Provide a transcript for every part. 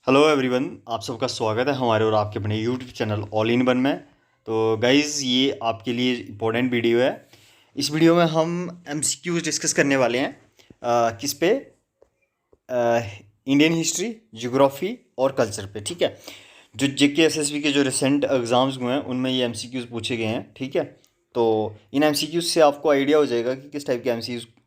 Hello everyone, आप सबका स्वागत है हमारे और आपके अपने YouTube channel all in one में। तो गाइज़, ये आपके लिए इम्पोर्टेंट वीडियो है। इस वीडियो में हम एमसीक्यूज डिस्कस करने वाले हैं। किस पे? इंडियन हिस्ट्री, ज्योग्राफी और कल्चर पे। ठीक है। जो जेके एसएसबी के जो रिसेंट एग्ज़ाम्स हुए हैं उनमें ये एमसीक्यूज पूछे गए हैं। ठीक है। तो इन एमसीक्यूज से आपको आइडिया हो जाएगा कि किस टाइप के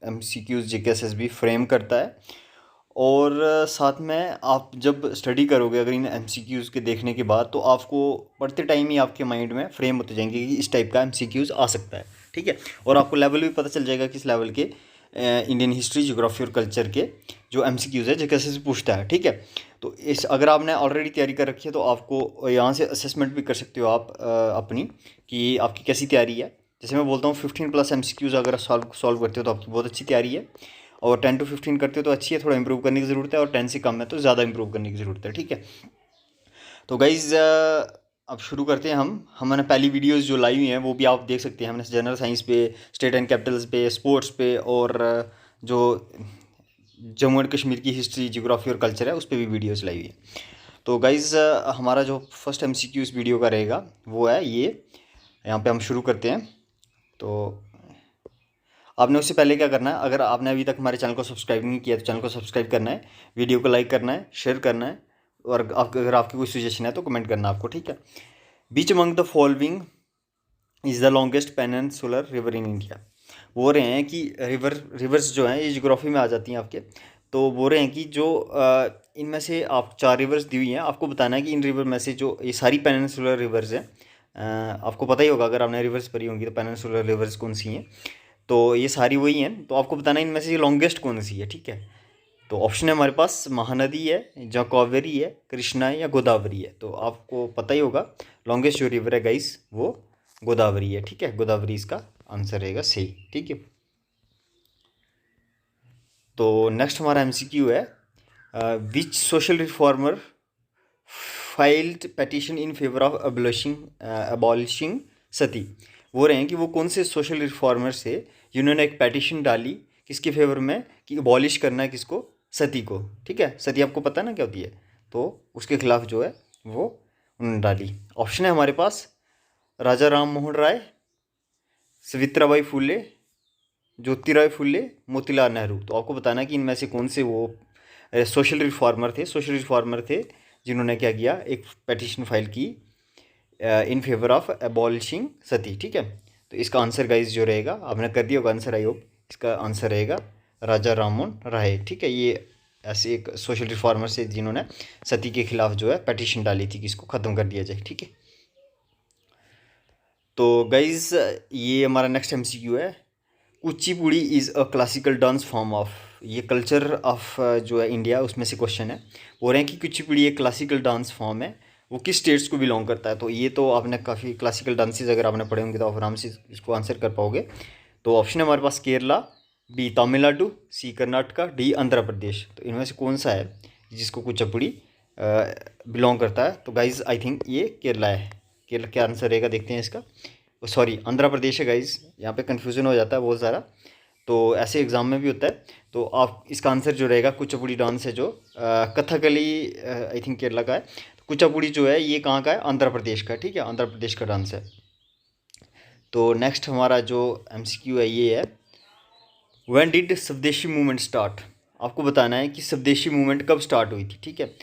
एमसीक्यूज जेके एसएसबी फ्रेम करता है। और साथ में आप जब स्टडी करोगे अगर इन एमसीक्यूज़ के देखने के बाद, तो आपको पढ़ते टाइम ही आपके माइंड में फ्रेम होते जाएंगे कि इस टाइप का एमसीक्यूज़ आ सकता है। ठीक है। और आपको लेवल भी पता चल जाएगा किस लेवल के इंडियन हिस्ट्री, ज्योग्राफी और कल्चर के जो एमसीक्यूज़ है जो कैसे से पूछता है। ठीक है। तो इस अगर आपने ऑलरेडी तैयारी कर रखी है तो आपको यहाँ से असेसमेंट भी कर सकते हो आप अपनी, कि आपकी कैसी तैयारी है। जैसे मैं बोलता हूँ 15+ एमसीक्यूज़ अगर सॉल्व करते हो तो आपकी बहुत अच्छी तैयारी है, और 10 to 15 करते हो तो अच्छी है, थोड़ा इंप्रूव करने की ज़रूरत है, और 10 से कम है तो ज़्यादा इंप्रूव करने की ज़रूरत है। ठीक है। तो गाइज़, अब शुरू करते हैं हमने पहली वीडियोस जो लाई हुई हैं वो भी आप देख सकते हैं। हमने जनरल साइंस पे, स्टेट एंड कैपिटल्स पे, स्पोर्ट्स पे, और जो जम्मू एंड कश्मीर की हिस्ट्री, ज्योग्राफी और कल्चर है उस पर भी वीडियोज़ लाई हुई है। तो गाइज़, हमारा जो फर्स्ट एमसीक्यू इस वीडियो का रहेगा वो है ये। यहाँ पे हम शुरू करते हैं। तो आपने उससे पहले क्या करना है, अगर आपने अभी तक हमारे चैनल को सब्सक्राइब नहीं किया तो चैनल को सब्सक्राइब करना है, वीडियो को लाइक करना है, शेयर करना है, और अगर आपकी कोई सजेशन है तो कमेंट करना आपको। ठीक है। Which among the following is the longest peninsular river in India. बोल रहे हैं कि रिवर्स जो हैं ये जियोग्राफी में आ जाती हैं आपके। तो बोल रहे हैं कि जो इनमें से आप 4 रिवर्स दी हुई हैं, आपको बताना है कि इन रिवर में से जो ये सारी पेनिनसुलर रिवर्स हैं, आपको पता ही होगा अगर आपने रिवर्स पढ़ी होंगी तो पेनिनसुलर रिवर्स कौन सी हैं। तो ये सारी वही हैं, तो आपको बताना है इनमें से ये लॉन्गेस्ट कौन सी है। ठीक है। तो ऑप्शन है हमारे पास महानदी है, या कावेरी है, कृष्णा है, या गोदावरी है। तो आपको पता ही होगा लॉन्गेस्ट जो रिवर है गाइस वो गोदावरी है। ठीक है। गोदावरी इसका आंसर रहेगा सही। ठीक है। तो नेक्स्ट हमारा एमसीक्यू है, which social reformer filed petition in favour of abolishing sati. वो रहे हैं कि वो कौन से सोशल रिफॉर्मर से जिन्होंने एक पेटिशन डाली किसके फेवर में, कि अबॉलिश करना है किसको, सती को। ठीक है। सती आपको पता है ना क्या होती है, तो उसके खिलाफ जो है वो उन्होंने डाली। ऑप्शन है हमारे पास राजा राम मोहन राय, सावित्रीबाई फुले, ज्योतिराव फुले, मोतीलाल नेहरू। तो आपको बताना है कि इनमें से कौन से वो सोशल रिफॉर्मर थे जिन्होंने क्या किया, एक पेटिशन फाइल की इन फेवर ऑफ एबॉलिशिंग सती। ठीक है। तो इसका आंसर गाइज जो रहेगा, आपने कर दिया होगा आंसर, आई होप। इसका आंसर रहेगा राजा राममोहन राय। ठीक है। ये ऐसे एक सोशल रिफॉर्मर से जिन्होंने सती के खिलाफ जो है पेटिशन डाली थी कि इसको ख़त्म कर दिया जाए। ठीक है। तो गाइज, ये हमारा नेक्स्ट एमसीक्यू है, Kuchipudi is a classical dance form of. ये कल्चर ऑफ जो है इंडिया उसमें से क्वेश्चन है। बोल रहे हैं कि कुचिपुड़ी एक क्लासिकल डांस फॉर्म है, वो किस स्टेट्स को बिलोंग करता है। तो ये तो आपने काफ़ी क्लासिकल डांसेस अगर आपने पढ़े होंगे तो आप आराम से इसको आंसर कर पाओगे। तो ऑप्शन है हमारे पास केरला, बी तमिलनाडु, सी कर्नाटका, डी आंध्र प्रदेश। तो इनमें से कौन सा है जिसको कुचिपुड़ी बिलोंग करता है। तो गाइज आई थिंक ये केरला है। केरला क्या आंसर रहेगा, देखते हैं इसका। सॉरी, आंध्र प्रदेश है गाइज, यहाँ पे कन्फ्यूज़न हो जाता है बहुत सारा, तो ऐसे एग्ज़ाम में भी होता है। तो आप इसका आंसर जो रहेगा कुचिपुड़ी डांस है जो कथकली आई थिंक केरला का है। तो कुचिपुड़ी जो है ये कहाँ का है, आंध्र प्रदेश का है। ठीक है। आंध्र प्रदेश का डांस है। तो नेक्स्ट हमारा जो एमसीक्यू है ये है, व्हेन डिड स्वदेशी मूवमेंट स्टार्ट। आपको बताना है कि स्वदेशी मूवमेंट कब स्टार्ट हुई थी। ठीक है।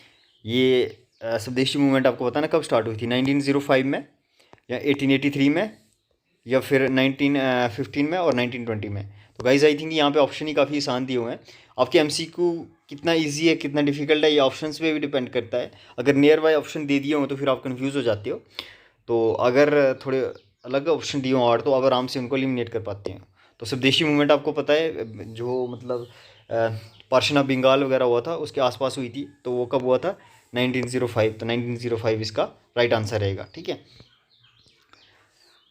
ये स्वदेशी मूवमेंट आपको बताना कब स्टार्ट हुई थी, 1905 में, या 1883 में, या फिर 1915 में, और 1920 में। तो गाइज आई थिंक यहाँ पे ऑप्शन ही काफ़ी आसान दिए हुए हैं। आपके एमसीक्यू कितना इजी है कितना डिफिकल्ट है ये ऑप्शंस पे भी डिपेंड करता है। अगर नियर बाय ऑप्शन दे दिए हों तो फिर आप कंफ्यूज हो जाते हो। तो अगर थोड़े अलग ऑप्शन दिए हों और, तो आप आराम से उनको एलिमिनेट कर पाते हैं। तो स्वदेशी मूवमेंट आपको पता है जो मतलब पार्शन ऑफ बंगाल वगैरह हुआ था उसके आसपास हुई थी, तो वो कब हुआ था, 1905। तो 1905 इसका राइट आंसर रहेगा। ठीक है।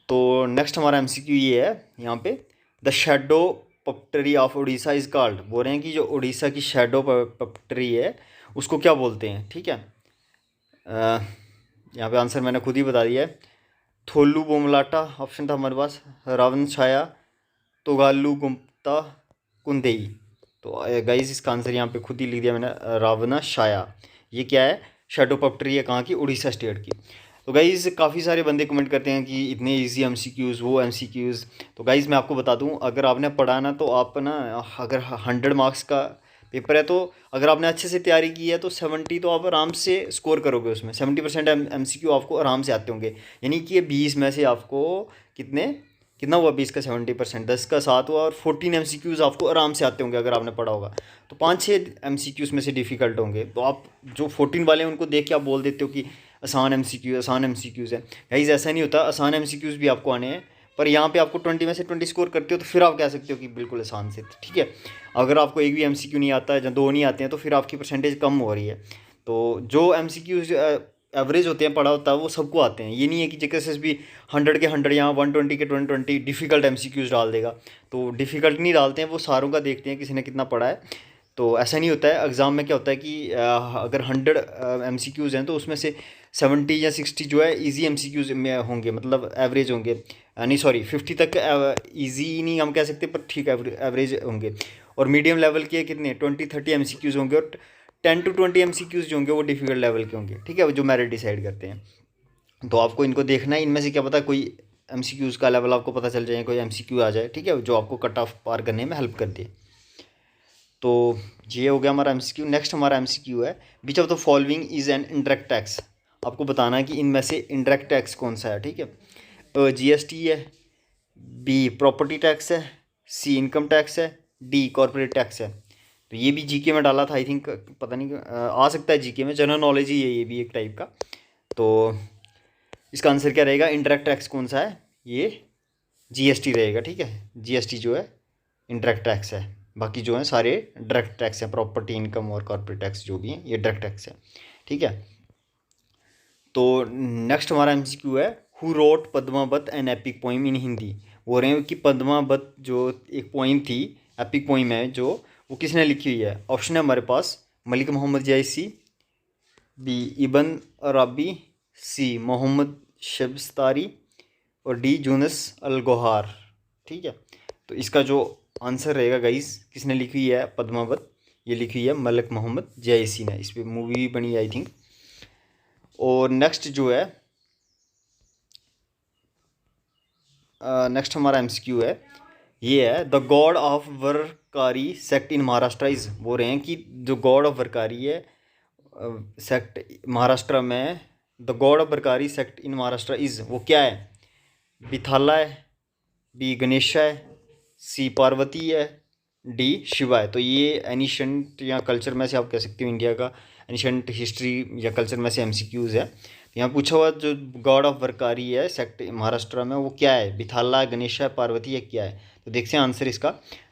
तो नेक्स्ट हमारा एमसीक्यू ये है यहाँ पे, the shadow puppetry of Orissa is called. बोल रहे हैं कि जो उड़ीसा की शेडो पपटरी है उसको क्या बोलते हैं। ठीक है। यहाँ पे आंसर मैंने खुद ही बता दिया है, थोलू बोमलाटा ऑप्शन था हमारे पास, रावण छाया, तोगालू गुप्ता, कुंदेई। तो गाइज इसका आंसर यहाँ पे खुद ही लिख दिया मैंने, रावणा छाया। ये क्या है, शेडो पपटरी है कहाँ की, उड़ीसा स्टेट की। तो गाइज़ काफ़ी सारे बंदे कमेंट करते हैं कि इतने इजी एमसीक्यूज़, वो एमसीक्यूज़। तो गाइज़ मैं आपको बता दूं, अगर आपने पढ़ा ना तो आप ना, अगर 100 मार्क्स का पेपर है तो अगर आपने अच्छे से तैयारी की है तो 70 तो आप आराम से स्कोर करोगे उसमें। 70% एमसीक्यू आपको आराम से आते होंगे। यानी कि ये 20 में से आपको कितने, कितना हुआ 20 का 70%, 10 का 7 हुआ, और 14 एमसीक्यूज़ आपको आराम से आते होंगे अगर आपने पढ़ा होगा। तो 5-6 एमसीक्यूज़ में से डिफ़िकल्ट होंगे। तो आप जो 14 वाले हैं उनको देख के आप बोल देते हो कि आसान एमसीक्यू, आसान एमसीक्यूज़ है। गाइस ऐसा नहीं होता, आसान एमसीक्यूज़ भी आपको आने हैं, पर यहाँ पे आपको 20 में से 20 स्कोर करते हो तो फिर आप कह सकते हो कि बिल्कुल आसान से, ठीक है। अगर आपको एक भी एमसीक्यू नहीं आता है या 2 नहीं आते हैं तो फिर आपकी परसेंटेज कम हो रही है। तो जो एमसीक्यूज़ एवरेज होते हैं, पढ़ा होता है, वो सबको आते हैं। ये नहीं है कि जेके एस एस बी 100 के 100 यहाँ 120 के 120 डिफ़िकल्ट एमसीक्यूज़ डाल देगा। तो डिफ़िकल्ट नहीं डालते हैं, वो सारों का देखते हैं किसी ने कितना पढ़ा है। तो ऐसा नहीं होता है। एग्ज़ाम में क्या होता है कि अगर 100 एमसीक्यूज़ हैं तो उसमें से 70 या 60 जो है इजी एमसीक्यूज़ में होंगे, मतलब एवरेज होंगे। नहीं सॉरी, 50 तक इजी नहीं हम कह सकते, पर ठीक एवरेज होंगे। और मीडियम लेवल के कितने 20-30 एमसीक्यूज़ होंगे, और 10-20 एमसीक्यूज़ जो होंगे वो डिफ़िकल्ट लेवल के होंगे, ठीक है, वो जो मेरिट डिसाइड करते हैं। तो आपको इनको देखना है, इनमें से क्या पता कोई एमसीक्यूज़ का लेवल आपको पता चल जाए, कोई एमसीक्यू आ जाए, ठीक है, जो आपको कट ऑफ पार करने में हेल्प कर दे। तो ये हो गया हमारा एमसीक्यू। नेक्स्ट हमारा एमसीक्यू है, विच of the following is an indirect tax. आपको बताना है कि इनमें से इंडायरेक्ट टैक्स कौन सा है, ठीक है। जीएसटी है, बी प्रॉपर्टी टैक्स है, सी इनकम टैक्स है, डी कॉर्पोरेट टैक्स है। तो ये भी जीके में डाला था आई थिंक, पता नहीं आ सकता है जीके में, जनरल नॉलेज ही है ये भी एक टाइप का। तो इसका आंसर क्या रहेगा, इंडायरेक्ट टैक्स कौन सा है, ये जीएसटी रहेगा, ठीक है। जीएसटी जो है इंडायरेक्ट टैक्स है, बाकी जो हैं सारे डायरेक्ट टैक्स हैं, प्रॉपर्टी इनकम और कॉर्पोरेट टैक्स जो भी हैं ये डायरेक्ट टैक्स है, ठीक है। तो नेक्स्ट हमारा एमसीक्यू है, who wrote Padmavat an epic poem in Hindi. बोल रहे हैं कि पद्मावत जो एक पोइम थी, एपिक पोइम है जो, वो किसने लिखी हुई है। ऑप्शन है हमारे पास, मलिक मोहम्मद जैसी, बी इबन अरबी, सी मोहम्मद शब्स्तारी, और डी यूनुस अल गोहार, ठीक है। तो इसका जो आंसर रहेगा गाइस, किसने लिखी हुई है पद्मावत, ये लिखी हुई है मलिक मोहम्मद जैसी ने, इस पर मूवी भी बनी आई थिंक। और नेक्स्ट जो है, नेक्स्ट हमारा एमसीक्यू है, ये है the god of Warkari sect in Maharashtra is. बोल रहे हैं कि जो गॉड ऑफ वरकारी है सेक्ट महाराष्ट्र में, the god of Warkari sect in Maharashtra is, वो क्या है। बिथाला है, बी गणेशा है, सी पार्वती है, डी शिवा है। तो ये एनिशंट या कल्चर में से आप कह सकते हो इंडिया का एनिशंट हिस्ट्री या कल्चर में से एमसीक्यूज़ है। तो यहाँ पूछा हुआ जो गॉड ऑफ वरकारी है सेक्ट महाराष्ट्र में, वो क्या है, बिथाला, गणेशा, पार्वती है, क्या है। तो देखते हैं आंसर इसका।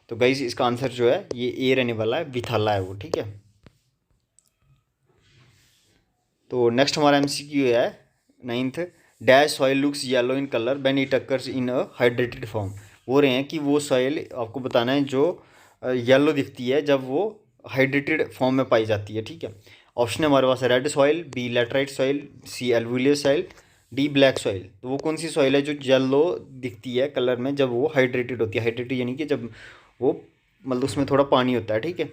तो गाइस इसका आंसर जो है ये ए रहने वाला है, बिथाला है वो, ठीक है। तो नेक्स्ट हमारा एमसीक्यू है 9th, dash soil looks yellow in colour when it occurs in a hydrated form. बोल रहे हैं कि वो सॉइल आपको बताना है जो येलो दिखती है जब वो हाइड्रेटेड फॉर्म में पाई जाती है, ठीक है। ऑप्शन है हमारे पास, red soil, B laterite soil, C alluvial soil, D black soil. तो वो कौन सी सॉइल है जो येलो दिखती है कलर में जब वो हाइड्रेटेड होती है। हाइड्रेटेड यानी कि जब वो, मतलब उसमें थोड़ा पानी होता है, ठीक है।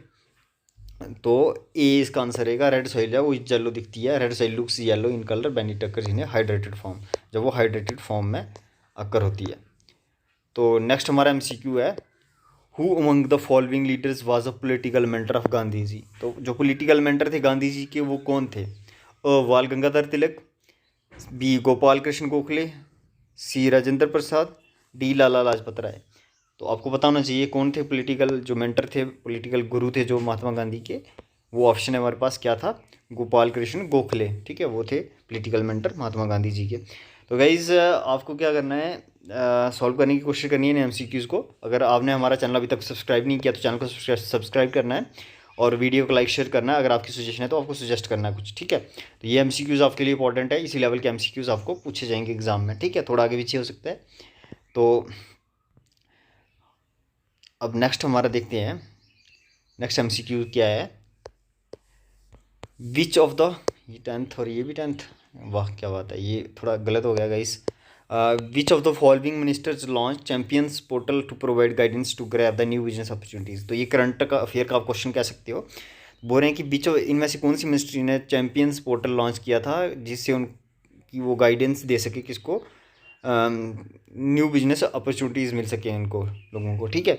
तो ए इसका आंसर रहेगा, रेड सॉइल है वो येलो दिखती है, red soil looks yellow in colour when it occurs in hydrated form, जब वो हाइड्रेटेड फॉर्म में अकर होती है। तो नेक्स्ट हमारा एमसीक्यू है, who among the following leaders was a political mentor of Gandhi ji. तो जो पॉलिटिकल मेंटर थे गांधी जी के वो कौन थे। बाल गंगाधर तिलक, बी गोपाल कृष्ण गोखले, सी राजेंद्र प्रसाद, डी लाला लाजपत राय। तो आपको पता होना चाहिए कौन थे पॉलिटिकल जो मेंटर थे, पॉलिटिकल गुरु थे जो महात्मा गांधी के। वो ऑप्शन है हमारे पास क्या था, गोपाल कृष्ण गोखले, ठीक है, वो थे पॉलिटिकल मेंटर महात्मा गांधी जी के। तो गाइज़ आपको क्या करना है, सॉल्व करने की कोशिश करनी है इन एमसीक्यूज़ को। अगर आपने हमारा चैनल अभी तक सब्सक्राइब नहीं किया तो चैनल को सब्सक्राइब करना है, और वीडियो को लाइक शेयर करना है। अगर आपकी सजेशन है तो आपको सजेस्ट करना है कुछ, ठीक है। तो ये एमसीक्यूज़ आपके लिए इंपॉर्टेंट है, इसी लेवल के एमसीक्यूज़ आपको पूछे जाएंगे एग्जाम में, ठीक है, थोड़ा आगे पीछे हो सकता है। तो अब नेक्स्ट हमारा देखते हैं, नेक्स्ट एमसीक्यू क्या है, विच ऑफ द, ये 10th और ये भी 10th, वाह क्या बात है, ये थोड़ा गलत हो गया guys. Which of the following ministers launch champions portal to provide guidance to grab the new business opportunities. तो ये करंट का अफेयर का आप क्वेश्चन कह सकते हो। बोल रहे हैं कि बीच इनमें से कौन सी मिनिस्ट्री ने चैम्पियंस पोर्टल लॉन्च किया था जिससे उनकी वो गाइडेंस दे सके किसको, न्यू बिजनेस अपॉर्चुनिटीज़ मिल सके इनको लोगों को, ठीक है।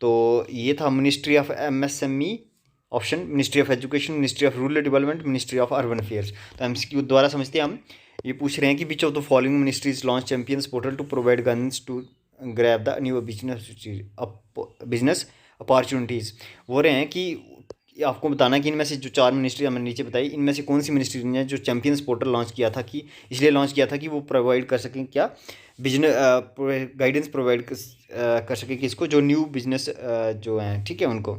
तो ये था ministry of MSME option, ministry of education, ministry of rural development, ministry of urban affairs. तो एमसीक्यू द्वारा समझते हैं हम। ये पूछ रहे हैं कि which of the following ministries launch champions portal to provide guidance to grab the new business opportunities. बोल रहे हैं कि आपको बताना कि इनमें से जो 4 मिनिस्ट्री हमने नीचे बताई, इनमें से कौन सी मिनिस्ट्री ने जो चैंपियंस पोर्टल लॉन्च किया था, कि इसलिए लॉन्च किया था कि वो प्रोवाइड कर सकें क्या, बिजनेस गाइडेंस प्रोवाइड कर सके किसको, जो न्यू बिजनेस जो हैं, ठीक है, उनको,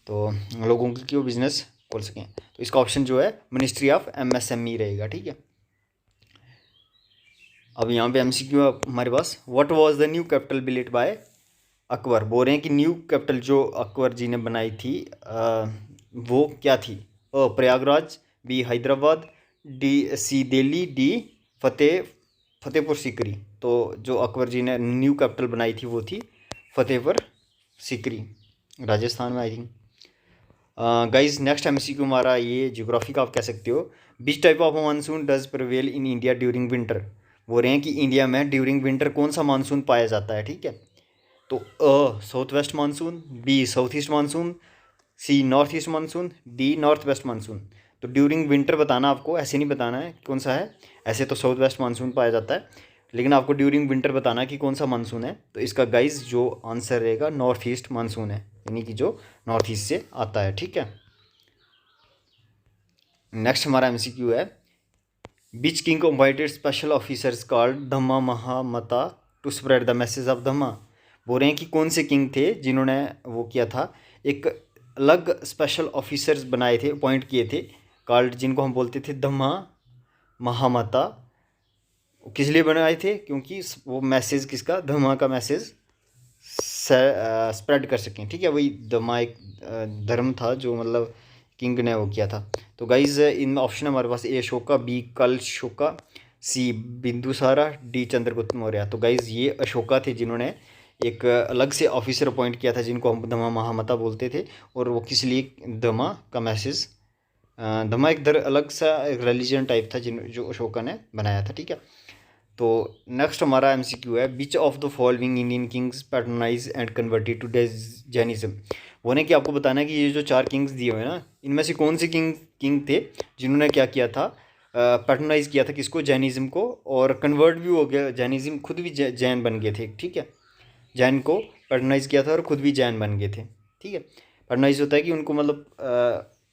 तो लोगों की वो बिजनेस खोल सकें। तो इसका ऑप्शन जो है मिनिस्ट्री ऑफ एमएसएमई रहेगा, ठीक है। अब यहाँ पे एमसीक्यू हमारे पास, what was the new capital built by Akbar. बोल रहे हैं कि न्यू कैपिटल जो अकबर जी ने बनाई थी वो क्या थी, प्रयागराज, बी हैदराबाद, सी दिल्ली, डी फतेहपुर सीकरी। तो जो अकबर जी ने न्यू कैपिटल बनाई थी वो थी फतेहपुर सीकरी, राजस्थान में I think. Guys next MCQ हमारा ये ज्योग्राफी का आप कह सकते हो। Which type of monsoon does prevail in India during winter. बोल रहे हैं कि इंडिया में ड्यूरिंग विंटर कौन सा मानसून पाया जाता है, ठीक है। तो south west monsoon, B south east monsoon, C north east monsoon, D north west monsoon. तो ड्यूरिंग विंटर बताना आपको, ऐसे नहीं बताना है कौन सा है। ऐसे तो साउथ वेस्ट मानसून पाया जाता है, लेकिन आपको ड्यूरिंग विंटर बताना कि कौन सा मानसून है। तो इसका गाइज जो आंसर रहेगा नॉर्थ ईस्ट मानसून है, यानी कि जो नॉर्थ ईस्ट से आता है, ठीक है। नेक्स्ट हमारा एमसीक्यू है, which king invited special officers called dhamma mahamatta to spread the message of dhamma. बोल रहे हैं कि कौन से किंग थे जिन्होंने वो किया था, एक अलग स्पेशल ऑफिसर्स बनाए थे, अपॉइंट किए थे, कॉल्ड, जिनको हम बोलते थे धम्मा महामता। किस लिए बनाए थे, क्योंकि वो मैसेज किसका, धम्मा का मैसेज स्प्रेड कर सकें, ठीक है। वही धम्मा एक धर्म था जो मतलब किंग ने वो किया था। तो गाइज इन ऑप्शन हमारे पास ए अशोका, बी कल शोका, सी बिंदुसारा, डी चंद्रगुप्त मौर्य। तो गाइज ये अशोका थे जिन्होंने एक अलग से ऑफिसर अपॉइंट किया था जिनको हम धम्मा महामता बोलते थे। और वो किस लिए, धम्मा का मैसेज, धम्मा एक अलग सा एक रिलीजन टाइप था जो अशोका ने बनाया था, ठीक है। तो नेक्स्ट हमारा एमसीक्यू है, which of the following Indian kings patronised and converted to Jainism. वो ने कि आपको बताना है कि ये जो 4 किंग्स दिए हुए हैं ना, इनमें से कौन से किंग थे जिन्होंने क्या किया था, पैटर्नाइज किया था किसको, जैनिज्म को, और कन्वर्ट भी हो गया जैनिज्म, खुद भी जैन बन गए थे, ठीक है। जैन को पैटर्नाइज किया था और खुद भी जैन बन गए थे, ठीक है। पैटर्नाइज होता है कि उनको मतलब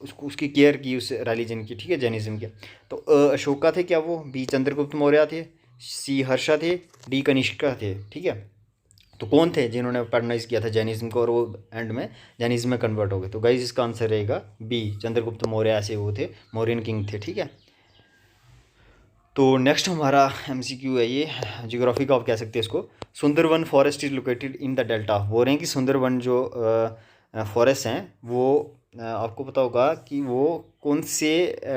उसको उसकी केयर की उस रिलीजन की, ठीक है, जैनिज्म के। तो अशोका थे क्या वो, बी चंद्रगुप्त मौर्य थे, सी हर्षा थे, डी कनिष्का थे, ठीक है। तो कौन थे जिन्होंने पैटर्नाइज किया था जैनिज्म को और वो एंड में जैनिज्म में कन्वर्ट हो गए। तो गाइज इसका आंसर रहेगा बी चंद्रगुप्त मौर्य, ऐसे वो थे, मौर्यन किंग थे, ठीक है। तो नेक्स्ट हमारा एमसीक्यू है ये ज्योग्राफी का आप कह सकते हैं इसको, Sundarban forest is located in the delta. बोल रहे हैं कि सुंदरवन जो फॉरेस्ट हैं वो आपको पता होगा कि वो कौन से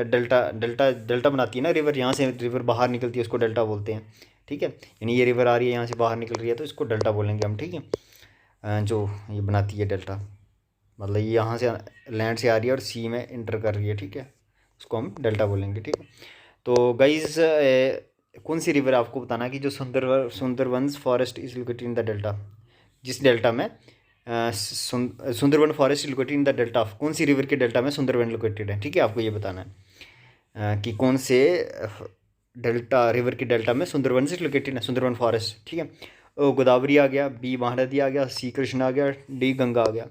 डेल्टा डेल्टा डेल्टा बनाती है ना, रिवर, यहाँ से रिवर बाहर निकलती है उसको डेल्टा बोलते हैं, ठीक है। यानी ये रिवर आ रही है यहाँ से बाहर निकल रही है तो इसको डेल्टा बोलेंगे हम, ठीक है। जो ये बनाती है डेल्टा, मतलब ये यहाँ से लैंड से आ रही है और सी में इंटर कर रही है, ठीक है, उसको हम डेल्टा बोलेंगे, ठीक है। तो गाइज कौन सी रिवर आपको बताना कि जो Sundarbans forest is located in the delta, जिस डेल्टा में Sundarban forest located in the delta of, कौन सी रिवर के डेल्टा में सुंदरवन लोकेटेड है, ठीक है। आपको ये बताना है कि कौन से डेल्टा रिवर के डेल्टा में सुंदरवन से लोकेटेड है सुंदरवन फॉरेस्ट, ठीक है। गोदावरी आ गया, बी महानदी आ गया, सी कृष्ण आ गया, डी गंगा आ गया।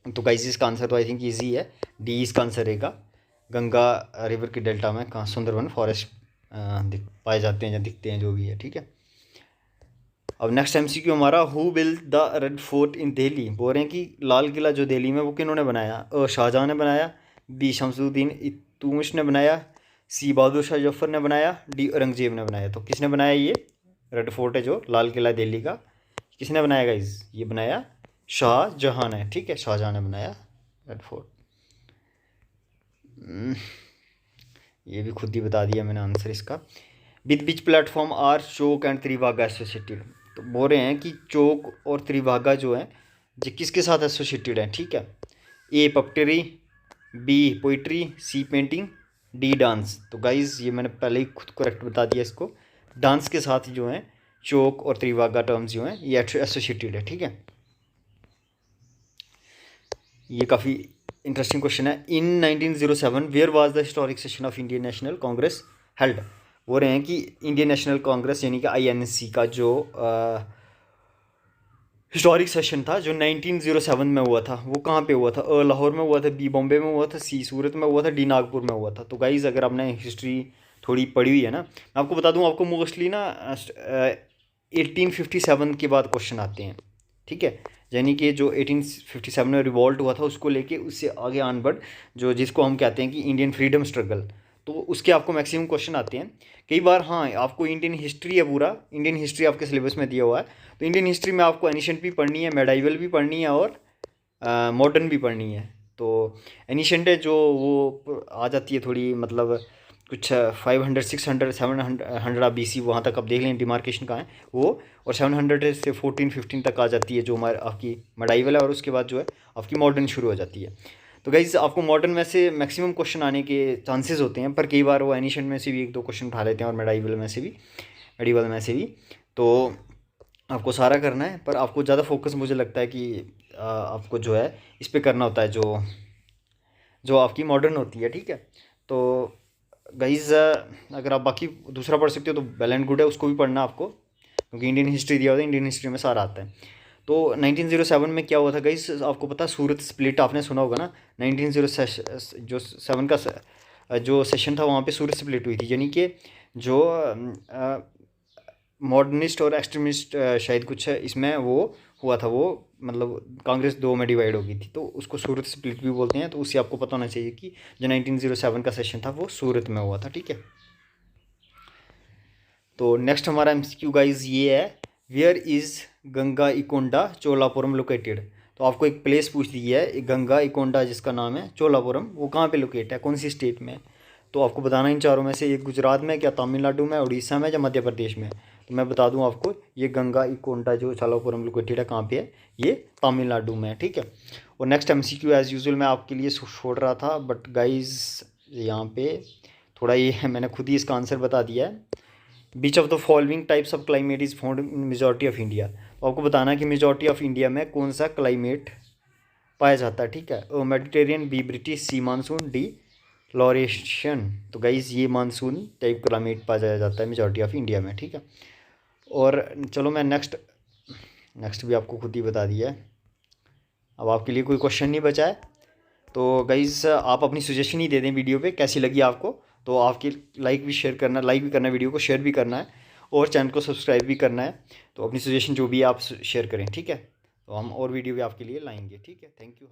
तो गाइस इसका आंसर तो आई थिंक ईजी है, डी इसका आंसर रहेगा। गंगा रिवर के डेल्टा में कहाँ सुंदरवन फॉरेस्ट पाए जाते हैं या दिखते हैं, जो भी है, ठीक है। अब नेक्स्ट एमसीक्यू हमारा, who build the Red Fort in Delhi. बोल रहे हैं कि लाल किला जो दिल्ली में वो किन्होंने बनाया, शाहजहाँ ने बनाया, बी शमसुद्दीन इल्तुतमिश ने बनाया, सी बहादुर शाह जफर ने बनाया, डी औरंगजेब ने बनाया। तो किसने बनाया ये रेड फोर्ट है जो लाल किला दिल्ली का, किसने बनाया गाइज, ये बनाया शाहजहाँ ने, ठीक है, शाहजहाँ ने बनाया रेड फोर्ट। ये भी खुद ही बता दिया मैंने आंसर इसका। With which platform are chowk and tribhaga associated. तो बोल रहे हैं कि चौक और त्रिभागा जो है जो किसके साथ एसोसिएटेड है, ठीक है। ए पपटेरी, बी पोइट्री, सी पेंटिंग, डी डांस। तो गाइज़ ये मैंने पहले ही खुद करेक्ट बता दिया इसको। डांस के साथ जो है चौक और त्रिवागा टर्म्स जो हैं ये एसोसिएटेड है, ठीक है। ये काफ़ी इंटरेस्टिंग क्वेश्चन है। In 1907 where was the historic session of Indian National Congress held. बोल रहे हैं कि इंडियन नेशनल कांग्रेस यानी कि INC का जो हिस्टोरिक सेशन था जो 1907 में हुआ था वो कहाँ पे हुआ था? लाहौर में हुआ था, बी बॉम्बे में हुआ था, सी सूरत में हुआ था, डी नागपुर में हुआ था। तो गाइज़ अगर आपने हिस्ट्री थोड़ी पढ़ी हुई है ना, मैं आपको बता दूं, आपको मोस्टली ना 1857 के बाद क्वेश्चन आते हैं, ठीक है। यानी कि जो 1857 में रिवॉल्ट हुआ था उसको लेके उससे आगे आनवर्ड जो जिसको हम कहते हैं कि इंडियन फ्रीडम स्ट्रगल, तो उसके आपको मैक्सिमम क्वेश्चन आते हैं। कई बार हाँ आपको इंडियन हिस्ट्री है, पूरा इंडियन हिस्ट्री आपके सिलेबस में दिया हुआ है, तो इंडियन हिस्ट्री में आपको एनिशेंट भी पढ़नी है, मेडाइवल भी पढ़नी है और मॉडर्न भी पढ़नी है। तो एनिशेंट है जो वो आ जाती है थोड़ी, मतलब कुछ 500 600 700 BC वहाँ तक आप देख लें डिमार्केशन कहाँ है वो, और 700 से 14-15 तक आ जाती है जो हमारे आपकी मेडाइवल है, और उसके बाद जो है आपकी मॉडर्न शुरू हो जाती है। तो गाइज़ आपको मॉडर्न में से मैक्सिमम क्वेश्चन आने के चांसेस होते हैं, पर कई बार वो एनिशेंट में से भी 1-2 क्वेश्चन उठा लेते हैं और मेडाइवल में से भी। तो आपको सारा करना है, पर आपको ज़्यादा फोकस मुझे लगता है कि आपको जो है इस पे करना होता है जो जो आपकी मॉडर्न होती है, ठीक है। तो गाइज़ अगर आप बाकी दूसरा पढ़ सकते हो तो वेल एंड गुड है, उसको भी पढ़ना आपको, क्योंकि इंडियन हिस्ट्री दिया होता है, इंडियन हिस्ट्री में सारा आता है। तो 1907 में क्या हुआ था गाइस, आपको पता सूरत स्प्लिट आपने सुना होगा ना। 1907 का जो सेशन था वहाँ पे सूरत स्प्लिट हुई थी, यानी कि जो मॉडर्निस्ट और एक्सट्रीमिस्ट शायद कुछ है इसमें वो हुआ था, वो मतलब कांग्रेस दो में डिवाइड हो गई थी, तो उसको सूरत स्प्लिट भी बोलते हैं। तो उससे आपको पता होना चाहिए कि जो 1907 का सेशन था वो सूरत में हुआ था, ठीक है। तो नेक्स्ट हमारा MCQ गाइज ये है, where is Gangaikonda Cholapuram located. तो आपको एक प्लेस पूछ दी है गंगा इकोंडा जिसका नाम है चोलापुरम, वो कहाँ पे लोकेट है, कौन सी स्टेट में। तो आपको बताना इन चारों में से एक गुजरात में, क्या तमिलनाडु में, उड़ीसा में, या मध्य प्रदेश में। तो मैं बता दूं आपको, ये गंगा इकोंडा जो चोलापुरम लोकेटेड है कहाँ पे है, ये तमिलनाडु में है, ठीक है। और नेक्स्ट MCQ एज़ यूजुअल मैं आपके लिए छोड़ रहा था, बट गाइज यहाँ पे थोड़ा ये मैंने खुद ही इसका आंसर बता दिया है। Which of the following types of climate is found in majority of India. तो आपको बताना है कि मेजॉरिटी ऑफ इंडिया में कौन सा क्लाइमेट पाया जाता है, ठीक है। मेडिटेरियन, बी ब्रिटिश, सी मानसून, डी लॉरेशियन। तो गाइज ये मानसून टाइप क्लाइमेट पाया जाता है मेजॉरिटी ऑफ इंडिया में, ठीक है। और चलो मैं नेक्स्ट भी आपको खुद ही बता दिया है, अब आपके लिए कोई क्वेश्चन नहीं बचा है। तो गाइज़ आप अपनी सजेशन ही दे दें वीडियो पे कैसी लगी आपको। तो आपकी लाइक भी करना वीडियो को, शेयर भी करना है, और चैनल को सब्सक्राइब भी करना है। तो अपनी सजेशन जो भी आप शेयर करें, ठीक है। तो हम और वीडियो भी आपके लिए लाएंगे, ठीक है। Thank you.